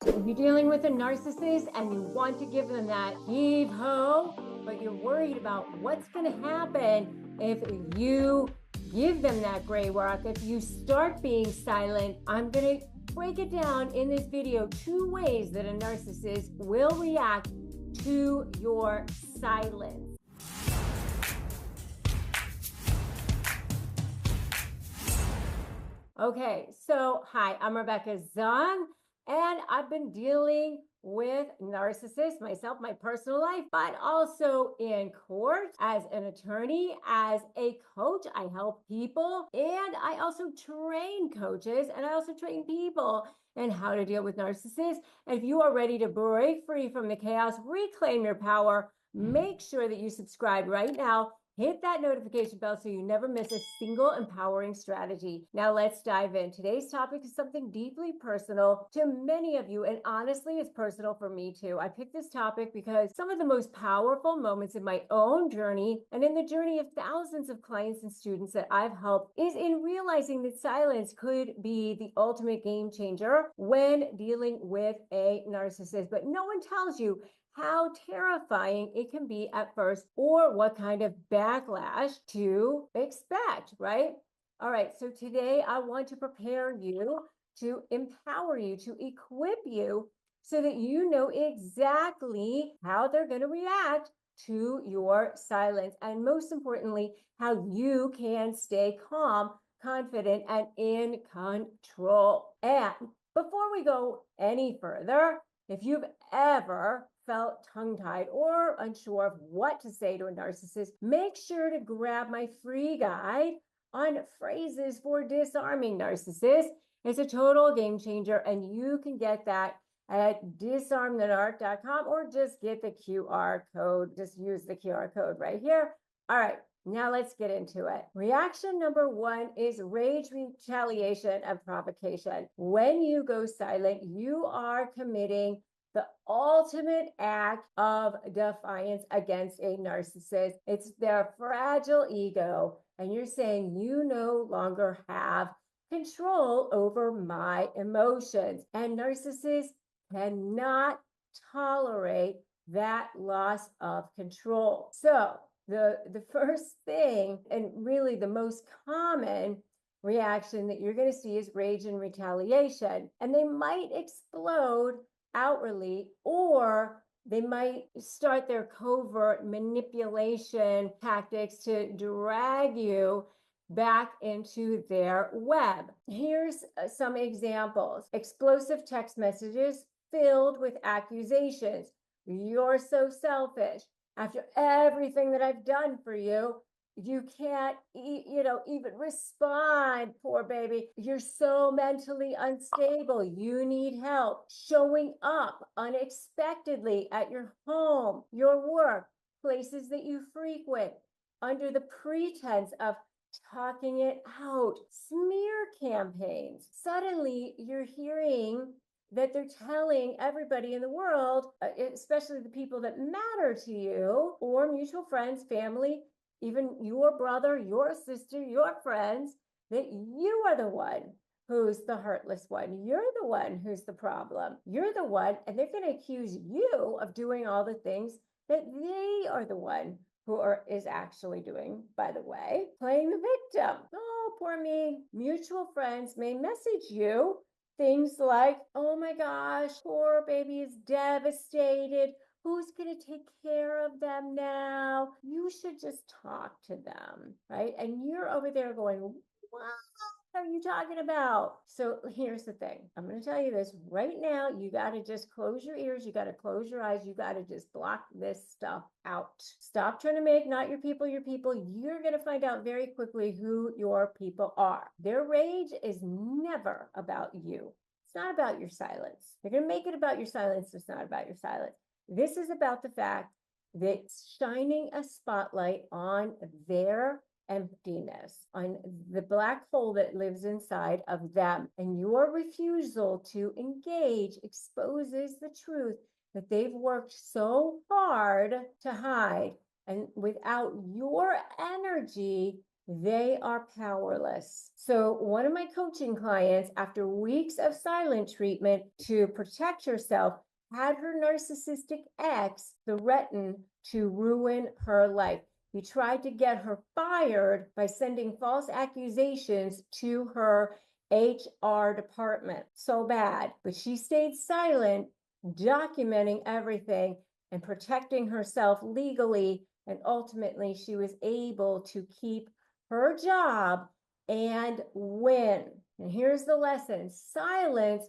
You're dealing with a narcissist and you want to give them that heave ho, but you're worried about what's going to happen if you give them that gray rock. If you start being silent, I'm going to break it down in this video 2 ways that a narcissist will react to your silence. Okay, so hi, I'm Rebecca Zung, and I've been dealing with narcissists myself, my personal life, but also in court as an attorney, as a coach. I help people, and I also train coaches, and I also train people in how to deal with narcissists. And if you are ready to break free from the chaos, reclaim your power, make sure that you subscribe right now. Hit that notification bell so you never miss a single empowering strategy. Now let's dive in. Today's topic is something deeply personal to many of you, and honestly, it's personal for me too. I picked this topic because some of the most powerful moments in my own journey and in the journey of thousands of clients and students that I've helped is in realizing that silence could be the ultimate game changer when dealing with a narcissist. But no one tells you how terrifying it can be at first or what kind of backlash to expect, right? All right, so today I want to prepare you, to empower you, to equip you so that you know exactly how they're going to react to your silence. And most importantly, how you can stay calm, confident, and in control. And before we go any further, if you've ever felt tongue-tied or unsure of what to say to a narcissist, make sure to grab my free guide on phrases for disarming narcissists. It's a total game changer, and you can get that at disarmthenarc.com or just get the QR code. Just use the QR code right here. All right, now let's get into it. Reaction number 1 is rage, retaliation, and provocation. When you go silent, you are committing the ultimate act of defiance against a narcissist. It's their fragile ego, and you're saying you no longer have control over my emotions. And narcissists cannot tolerate that loss of control. So the first thing, and really the most common reaction that you're going to see, is rage and retaliation. And they might explode outwardly, or they might start their covert manipulation tactics to drag you back into their web. Here's some examples. Explosive text messages filled with accusations. You're so selfish. After everything that I've done for you, you can't even respond. Poor baby, you're so mentally unstable, you need help. Showing up unexpectedly at your home, your work, places that you frequent, under the pretense of talking it out. Smear campaigns. Suddenly you're hearing that they're telling everybody in the world, especially the people that matter to you, or mutual friends, family, even your brother, your sister, your friends, that you are the one who's the hurtless one. You're the one who's the problem. You're the one, and they're going to accuse you of doing all the things that they are the one who is actually doing, by the way, playing the victim. Oh, poor me. Mutual friends may message you things like, oh my gosh, poor baby is devastated. Who's going to take care of them now? You should just talk to them, right? And you're over there going, what are you talking about? So here's the thing. I'm going to tell you this right now. You got to just close your ears. You got to close your eyes. You got to just block this stuff out. Stop trying to make not your people your people. You're going to find out very quickly who your people are. Their rage is never about you. It's not about your silence. They're going to make it about your silence. It's not about your silence. This is about the fact that shining a spotlight on their emptiness, on the black hole that lives inside of them. And your refusal to engage exposes the truth that they've worked so hard to hide. And without your energy, they are powerless. So one of my coaching clients, after weeks of silent treatment to protect herself, had her narcissistic ex threaten to ruin her life. He tried to get her fired by sending false accusations to her HR department. So bad. But she stayed silent, documenting everything and protecting herself legally. And ultimately, she was able to keep her job and win. And here's the lesson: silence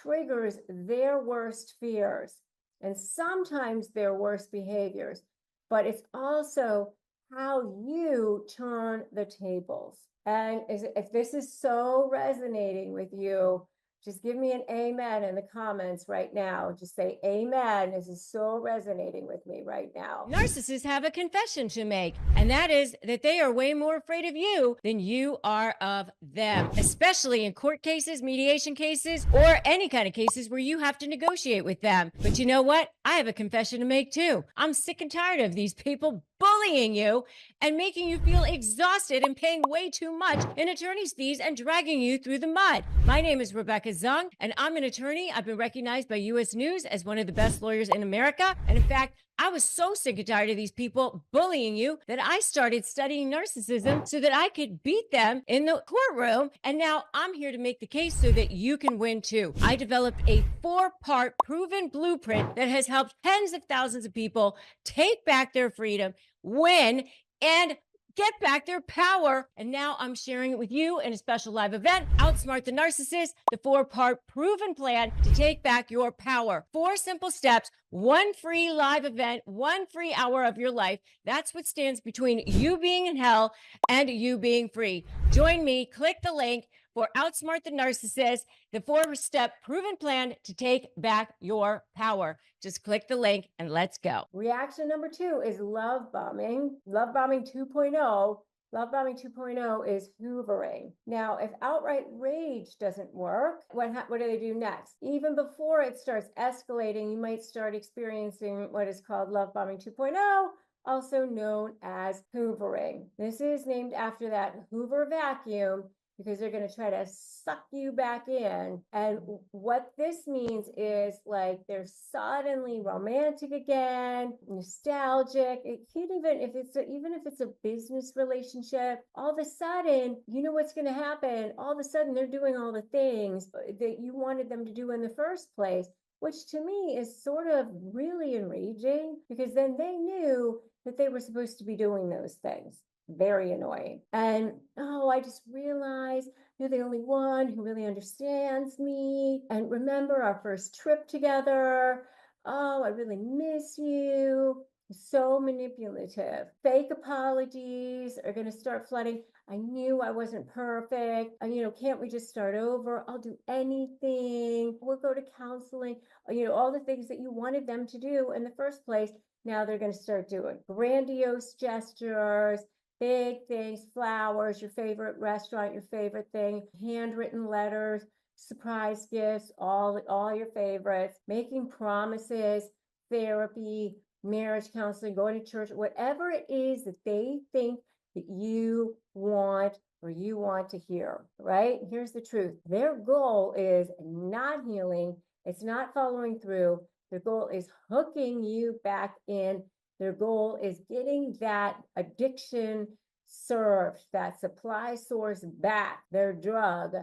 triggers their worst fears and sometimes their worst behaviors, but it's also how you turn the tables. And if this is so resonating with you, just give me an amen in the comments right now. Just say amen. This is so resonating with me right now. Narcissists have a confession to make, and that is that they are way more afraid of you than you are of them, especially in court cases, mediation cases, or any kind of cases where you have to negotiate with them. But you know what? I have a confession to make too. I'm sick and tired of these people bullying you and making you feel exhausted and paying way too much in attorney's fees and dragging you through the mud. My name is Rebecca Zung, and I'm an attorney. I've been recognized by U.S. News as one of the best lawyers in America. And in fact, I was so sick and tired of these people bullying you that I started studying narcissism so that I could beat them in the courtroom. And now I'm here to make the case so that you can win too. I developed a 4-part proven blueprint that has helped tens of thousands of people take back their freedom, win, and get back their power. And now I'm sharing it with you in a special live event, Outsmart the Narcissist, the 4-part proven plan to take back your power. 4 simple steps, 1 free live event, 1 free hour of your life. That's what stands between you being in hell and you being free. Join me, click the link for Outsmart the Narcissist, the 4-step proven plan to take back your power. Just click the link and let's go. Reaction number 2 is love bombing. Love bombing 2.0. Love bombing 2.0 is hoovering. Now, if outright rage doesn't work, what do they do next? Even before it starts escalating, you might start experiencing what is called love bombing 2.0, also known as hoovering. This is named after that Hoover vacuum because they're going to try to suck you back in. And what this means is like they're suddenly romantic again, nostalgic. It could even if it's a business relationship, all of a sudden, you know what's going to happen. All of a sudden, they're doing all the things that you wanted them to do in the first place, which to me is sort of really enraging because then they knew that they were supposed to be doing those things. Very annoying. And I just realized you're the only one who really understands me. And remember our first trip together. Oh, I really miss you. So manipulative. Fake apologies are going to start flooding. I knew I wasn't perfect. Can't we just start over? I'll do anything. We'll go to counseling. All the things that you wanted them to do in the first place. Now they're going to start doing grandiose gestures, big things, flowers, your favorite restaurant, your favorite thing, handwritten letters, surprise gifts, all your favorites, making promises, therapy, marriage counseling, going to church, whatever it is that they think that you want or you want to hear, right? Here's the truth. Their goal is not healing. It's not following through. Their goal is hooking you back in. Their goal is getting that addiction served, that supply source back, their drug.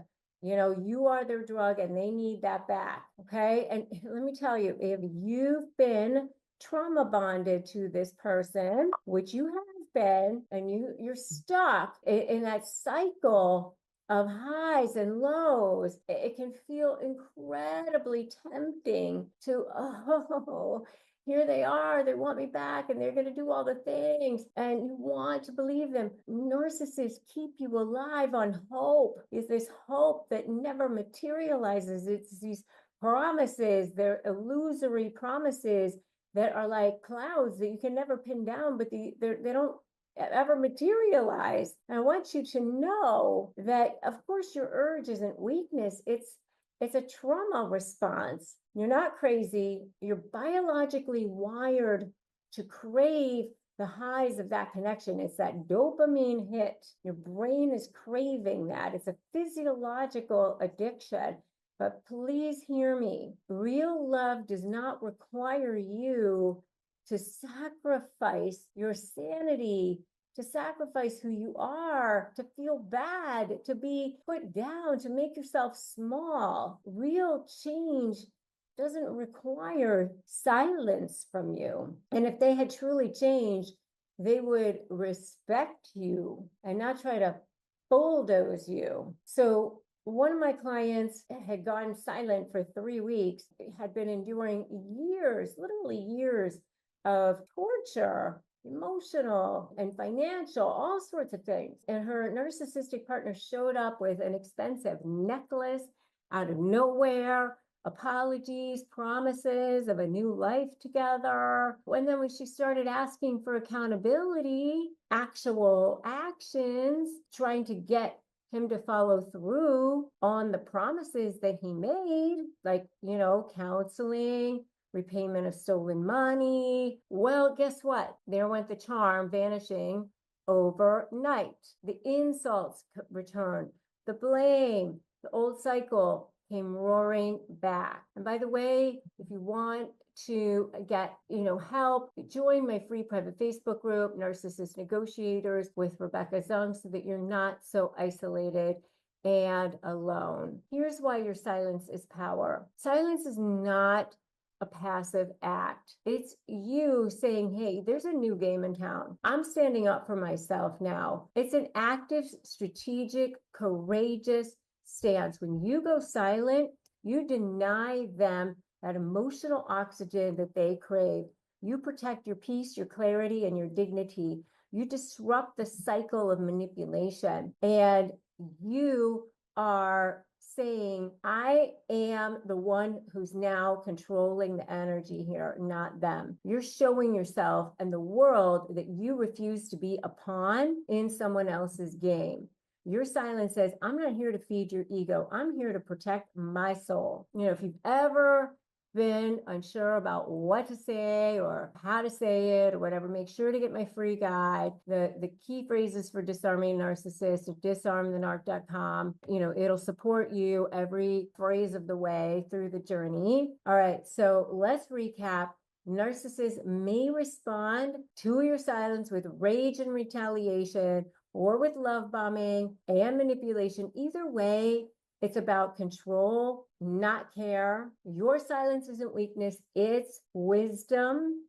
You are their drug and they need that back. Okay. And let me tell you, if you've been trauma bonded to this person, which you have been, and you're stuck in that cycle of highs and lows, it can feel incredibly tempting to, here they are, they want me back and they're going to do all the things and you want to believe them. Narcissists keep you alive on hope. It's this hope that never materializes. It's these promises, they're illusory promises that are like clouds that you can never pin down, but they don't ever materialize. And I want you to know that, of course, your urge isn't weakness. It's a trauma response. You're not crazy. You're biologically wired to crave the highs of that connection. It's that dopamine hit. Your brain is craving that. It's a physiological addiction. But please hear me. Real love does not require you to sacrifice your sanity, to sacrifice who you are, to feel bad, to be put down, to make yourself small. Real change doesn't require silence from you. And if they had truly changed, they would respect you and not try to bulldoze you. So one of my clients had gone silent for 3 weeks, had been enduring years, literally years of torture, emotional and financial, all sorts of things. And her narcissistic partner showed up with an expensive necklace out of nowhere, apologies, promises of a new life together. And then when she started asking for accountability, actual actions, trying to get him to follow through on the promises that he made, like, counseling, repayment of stolen money. Well, guess what? There went the charm vanishing overnight. The insults returned, the blame, the old cycle came roaring back. And by the way, if you want to get, help, join my free private Facebook group, Narcissist Negotiators with Rebecca Zung, so that you're not so isolated and alone. Here's why your silence is power. Silence is not a passive act. It's you saying, hey, there's a new game in town. I'm standing up for myself now. It's an active, strategic, courageous stance. When you go silent, you deny them that emotional oxygen that they crave. You protect your peace, your clarity, and your dignity. You disrupt the cycle of manipulation, and you are saying, I am the one who's now controlling the energy here, not them. You're showing yourself and the world that you refuse to be a pawn in someone else's game. Your silence says, I'm not here to feed your ego. I'm here to protect my soul. If you've ever been unsure about what to say or how to say it or whatever, make sure to get my free guide, the key phrases for disarming narcissists at disarmthenarc.com. It'll support you every phrase of the way through the journey. All right, so let's recap. Narcissists may respond to your silence with rage and retaliation, or with love bombing and manipulation. Either way, it's about control, not care. Your silence isn't weakness, it's wisdom.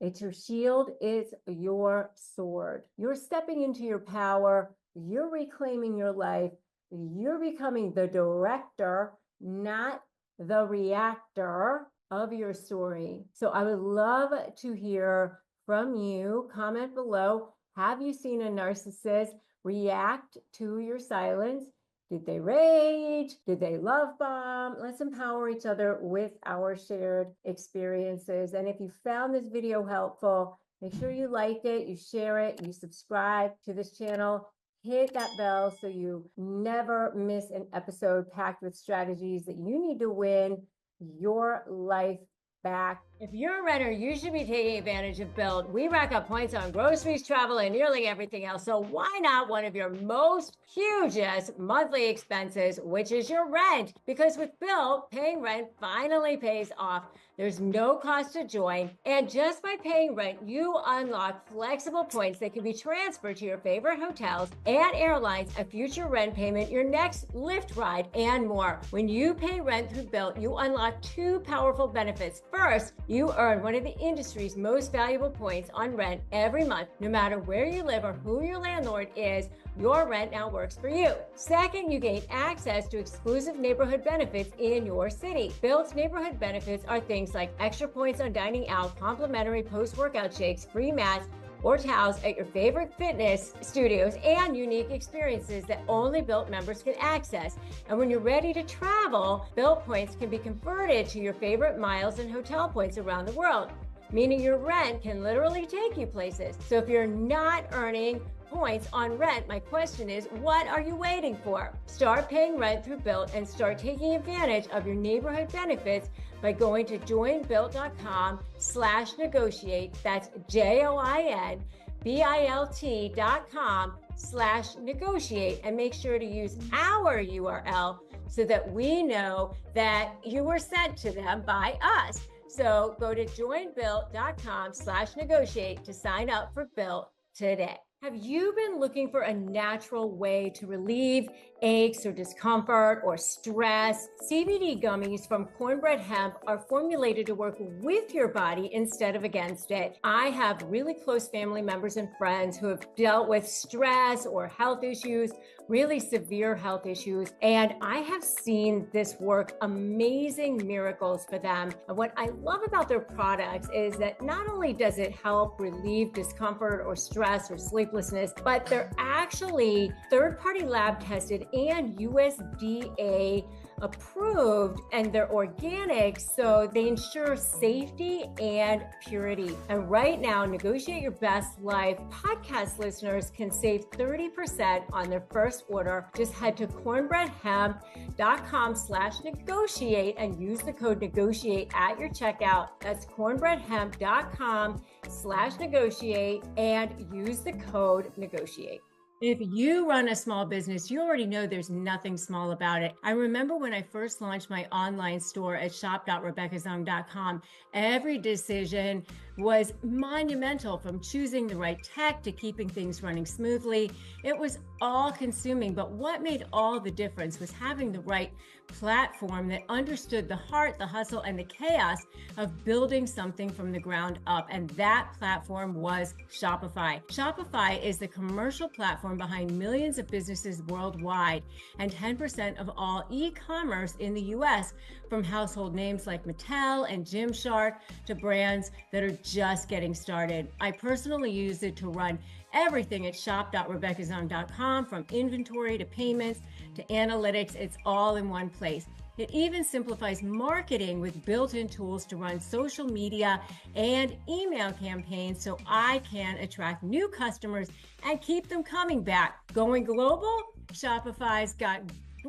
It's your shield, it's your sword. You're stepping into your power, you're reclaiming your life, you're becoming the director, not the reactor of your story. So I would love to hear from you. Comment below. Have you seen a narcissist react to your silence? Did they rage? Did they love bomb? Let's empower each other with our shared experiences. And if you found this video helpful, make sure you like it, you share it, you subscribe to this channel. Hit that bell so you never miss an episode packed with strategies that you need to win your life back. If you're a renter, you should be taking advantage of Built. We rack up points on groceries, travel, and nearly everything else. So why not one of your most hugest monthly expenses, which is your rent? Because with Built, paying rent finally pays off. There's no cost to join. And just by paying rent, you unlock flexible points that can be transferred to your favorite hotels and airlines, a future rent payment, your next Lyft ride, and more. When you pay rent through Built, you unlock two powerful benefits. First, you earn one of the industry's most valuable points on rent every month. No matter where you live or who your landlord is, your rent now works for you. Second, you gain access to exclusive neighborhood benefits in your city. Built's neighborhood benefits are things like extra points on dining out, complimentary post-workout shakes, free mats, or towels at your favorite fitness studios, and unique experiences that only Built members can access. And when you're ready to travel, Built points can be converted to your favorite miles and hotel points around the world, meaning your rent can literally take you places. So if you're not earning points on rent, my question is, what are you waiting for? Start paying rent through Built and start taking advantage of your neighborhood benefits by going to joinbuilt.com/negotiate. That's JOINBILT.com/negotiate, and make sure to use our URL so that we know that you were sent to them by us. So go to joinbuilt.com/negotiate to sign up for Built today. Have you been looking for a natural way to relieve aches or discomfort or stress? CBD gummies from Cornbread Hemp are formulated to work with your body instead of against it. I have really close family members and friends who have dealt with stress or health issues, really severe health issues, and I have seen this work amazing miracles for them. And what I love about their products is that not only does it help relieve discomfort or stress or sleeplessness, but they're actually third-party lab tested and USDA approved, and they're organic, so they ensure safety and purity. And right now, Negotiate Your Best Life podcast listeners can save 30% on their first order. Just head to cornbreadhemp.com/negotiate and use the code negotiate at your checkout. That's cornbreadhemp.com/negotiate and use the code negotiate. If you run a small business, you already know there's nothing small about it. I remember when I first launched my online store at shop.rebeccazung.com, every decision was monumental, from choosing the right tech to keeping things running smoothly. It was all consuming, but what made all the difference was having the right platform that understood the heart, the hustle, and the chaos of building something from the ground up. And that platform was Shopify. Shopify is the commercial platform behind millions of businesses worldwide and 10% of all e-commerce in the US, from household names like Mattel and Gymshark to brands that are just getting started. I personally use it to run everything at shop.rebeccazung.com, from inventory to payments to analytics. It's all in one place. It even simplifies marketing with built-in tools to run social media and email campaigns so I can attract new customers and keep them coming back. Going global? Shopify's got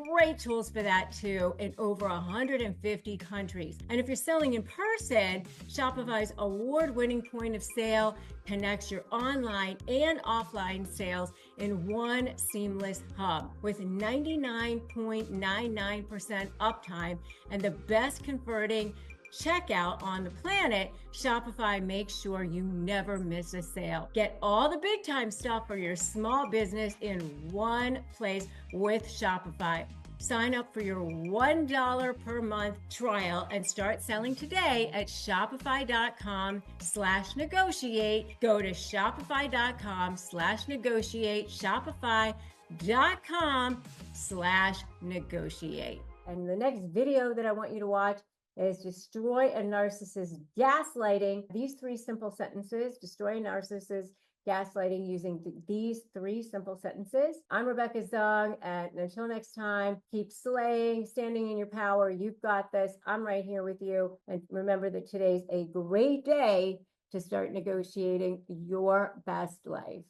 great tools for that too, in over 150 countries. And if you're selling in person, Shopify's award-winning point of sale connects your online and offline sales in one seamless hub. With 99.99% uptime and the best converting checkout on the planet, Shopify makes sure you never miss a sale. Get all the big time stuff for your small business in one place with Shopify. Sign up for your $1 per month trial and start selling today at shopify.com/negotiate. Go to shopify.com/negotiate, shopify.com/negotiate. And the next video that I want you to watch is Destroy a Narcissist Gaslighting. These 3 simple sentences, destroy a narcissist gaslighting using these 3 simple sentences. I'm Rebecca Zung, and until next time, keep slaying, standing in your power. You've got this. I'm right here with you. And remember that today's a great day to start negotiating your best life.